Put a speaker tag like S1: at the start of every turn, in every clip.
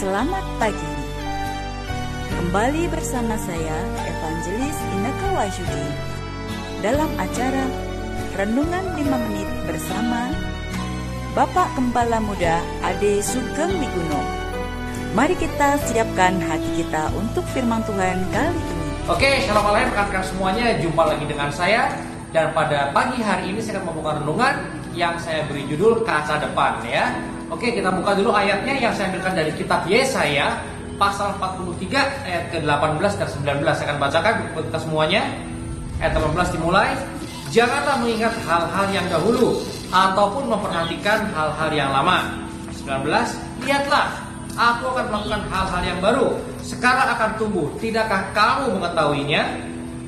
S1: Selamat pagi. Kembali bersama saya Evangelis Inneke Wahyudi dalam acara Renungan 5 Menit bersama Bapak Gembala Muda Ade Sugeng Wiguno. Mari kita siapkan hati kita untuk firman Tuhan kali ini.
S2: Oke, shalom rekan-rekan semuanya, jumpa lagi dengan saya. Dan pada pagi hari ini saya akan membuka renungan yang saya beri judul Kaca Depan ya. Oke, kita buka dulu ayatnya yang saya ambilkan dari kitab Yesaya pasal 43 ayat ke-18 dan 19. Saya akan bacakan buat kita semuanya. Ayat 18 dimulai. Janganlah mengingat hal-hal yang dahulu ataupun memperhatikan hal-hal yang lama. 19. Lihatlah, aku akan melakukan hal-hal yang baru. Sekarang akan tumbuh. Tidakkah kamu mengetahuinya?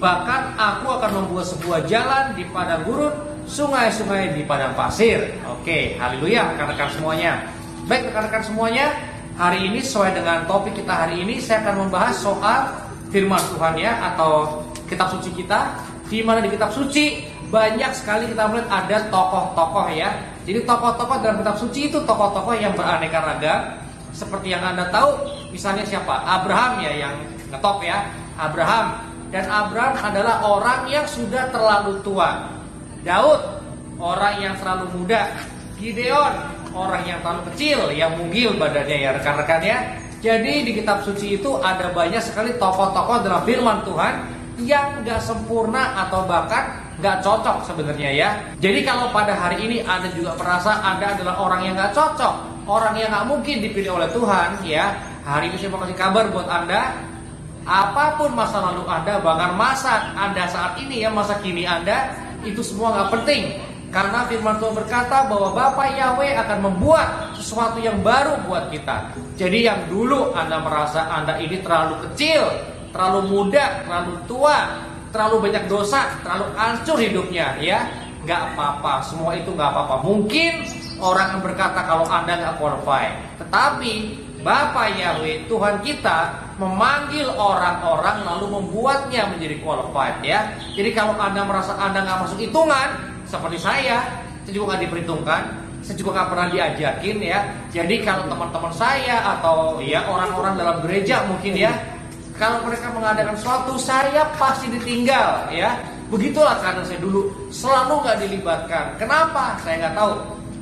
S2: Bahkan aku akan membuat sebuah jalan di padang gurun, sungai-sungai di padang pasir. Oke, haleluya rekan-rekan semuanya. Baik rekan-rekan semuanya, hari ini sesuai dengan topik kita hari ini, saya akan membahas soal firman Tuhan ya, atau kitab suci kita. Di mana di kitab suci banyak sekali kita melihat ada tokoh-tokoh ya. Jadi tokoh-tokoh dalam kitab suci itu tokoh-tokoh yang beraneka ragam. Seperti yang Anda tahu, misalnya siapa? Abraham ya, yang ngetop ya, Abraham. Dan Abraham adalah orang yang sudah terlalu tua. Daud, orang yang terlalu muda. Gideon, orang yang terlalu kecil, yang mungil badannya ya rekan-rekan ya. Jadi di kitab suci itu ada banyak sekali tokoh-tokoh dalam firman Tuhan yang gak sempurna atau bahkan gak cocok sebenarnya ya. Jadi kalau pada hari ini Anda juga merasa Anda adalah orang yang gak cocok, orang yang gak mungkin dipilih oleh Tuhan ya, hari ini saya mau kasih kabar buat Anda. Apapun masa lalu Anda, bahkan masa Anda saat ini ya, masa kini Anda, itu semua gak penting. Karena firman Tuhan berkata bahwa Bapa Yahweh akan membuat sesuatu yang baru buat kita. Jadi yang dulu Anda merasa Anda ini terlalu kecil, terlalu muda, terlalu tua, terlalu banyak dosa, terlalu hancur hidupnya ya, gak apa-apa, semua itu gak apa-apa. Mungkin orang yang berkata kalau Anda gak qualified, tetapi Bapa Yahweh Tuhan kita memanggil orang-orang lalu membuatnya menjadi qualified ya. Jadi kalau Anda merasa Anda gak masuk hitungan, seperti saya juga gak diperhitungkan, saya juga gak pernah diajakin ya. Jadi kalau teman-teman saya atau ya orang-orang dalam gereja mungkin ya, kalau mereka mengadakan sesuatu, saya pasti ditinggal ya. Begitulah karena saya dulu selalu gak dilibatkan. Kenapa? Saya gak tahu.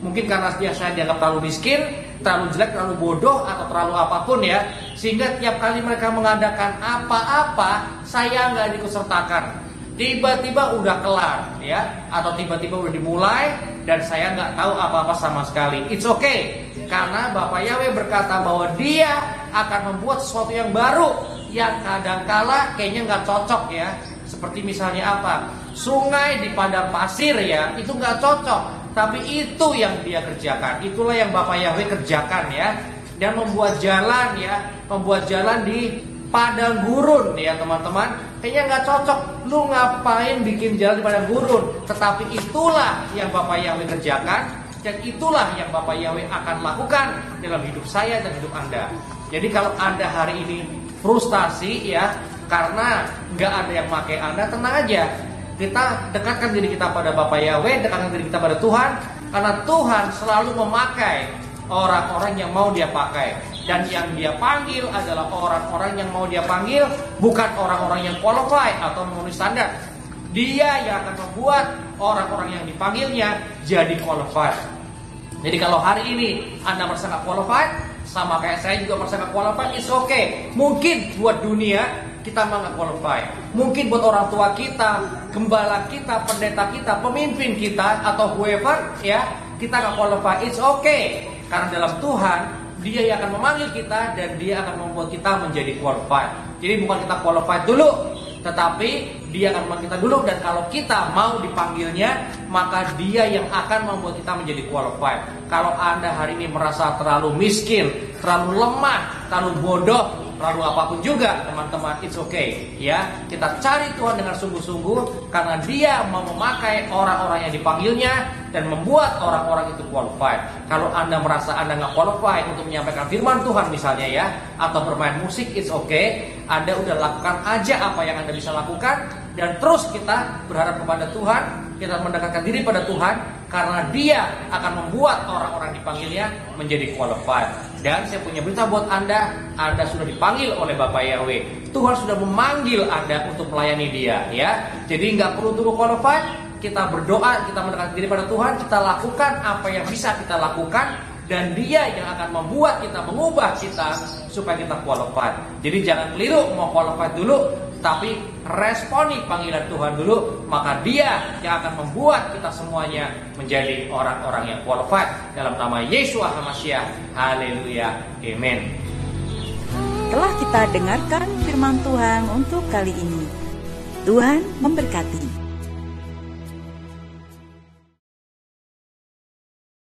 S2: Mungkin karena saya dianggap terlalu miskin, terlalu jelek, terlalu bodoh, atau terlalu apapun ya. Sehingga tiap kali mereka mengadakan apa-apa, saya gak dikusertakan. Tiba-tiba udah kelar ya, atau tiba-tiba udah dimulai dan saya gak tahu apa-apa sama sekali. It's okay, karena Bapak Yahweh berkata bahwa Dia akan membuat sesuatu yang baru, yang kadangkala kayaknya gak cocok ya. Seperti misalnya apa? Sungai di padang pasir ya, itu gak cocok. Tapi itu yang Dia kerjakan. Itulah yang Bapak Yahweh kerjakan ya. Dan membuat jalan ya, membuat jalan di padang gurun ya teman-teman. Kayaknya gak cocok. Lu ngapain bikin jalan di padang gurun? Tetapi itulah yang Bapak Yahweh kerjakan. Dan itulah yang Bapak Yahweh akan lakukan dalam hidup saya dan hidup Anda. Jadi kalau Anda hari ini frustasi ya, karena gak ada yang pakai Anda, tenang aja. Kita dekatkan diri kita pada Bapak Yahweh, dekatkan diri kita pada Tuhan. Karena Tuhan selalu memakai orang-orang yang mau Dia pakai. Dan yang Dia panggil adalah orang-orang yang mau Dia panggil, bukan orang-orang yang qualified atau memenuhi standar. Dia yang akan membuat orang-orang yang dipanggilnya jadi qualified. Jadi kalau hari ini Anda merasa gak qualified, sama kayak saya juga merasa gak qualified, it's okay. Mungkin buat dunia kita mah gak qualified. Mungkin buat orang tua kita, gembala kita, pendeta kita, pemimpin kita, atau whoever ya, kita gak qualified, it's okay. Karena dalam Tuhan, Dia yang akan memanggil kita dan Dia akan membuat kita menjadi qualified. Jadi bukan kita qualified dulu, tetapi Dia akan memanggil kita dulu. Dan kalau kita mau dipanggilnya, maka Dia yang akan membuat kita menjadi qualified. Kalau Anda hari ini merasa terlalu miskin, terlalu lemah, terlalu bodoh, terlalu apapun juga teman-teman, it's okay ya. Kita cari Tuhan dengan sungguh-sungguh, karena Dia mau memakai orang-orang yang dipanggilnya dan membuat orang-orang itu qualified. Kalau Anda merasa Anda gak qualified untuk menyampaikan firman Tuhan misalnya ya, atau bermain musik, it's okay. Anda udah lakukan aja apa yang Anda bisa lakukan, dan terus kita berharap kepada Tuhan, kita mendekatkan diri pada Tuhan. karena dia akan membuat orang-orang dipanggilnya menjadi qualified. Dan saya punya berita buat Anda sudah dipanggil oleh Bapak Yahweh. Tuhan sudah memanggil Anda untuk melayani Dia, ya. Jadi nggak perlu tunggu qualified. Kita berdoa, kita mendekatkan diri pada Tuhan, kita lakukan apa yang bisa kita lakukan, dan Dia yang akan membuat kita, mengubah kita supaya kita qualified. Jadi jangan keliru mau qualified dulu, tapi responi panggilan Tuhan dulu, maka Dia yang akan membuat kita semuanya menjadi orang-orang yang qualified. Dalam nama Yesus HaMashiach, haleluya, amin.
S1: Telah kita dengarkan firman Tuhan untuk kali ini. Tuhan memberkati.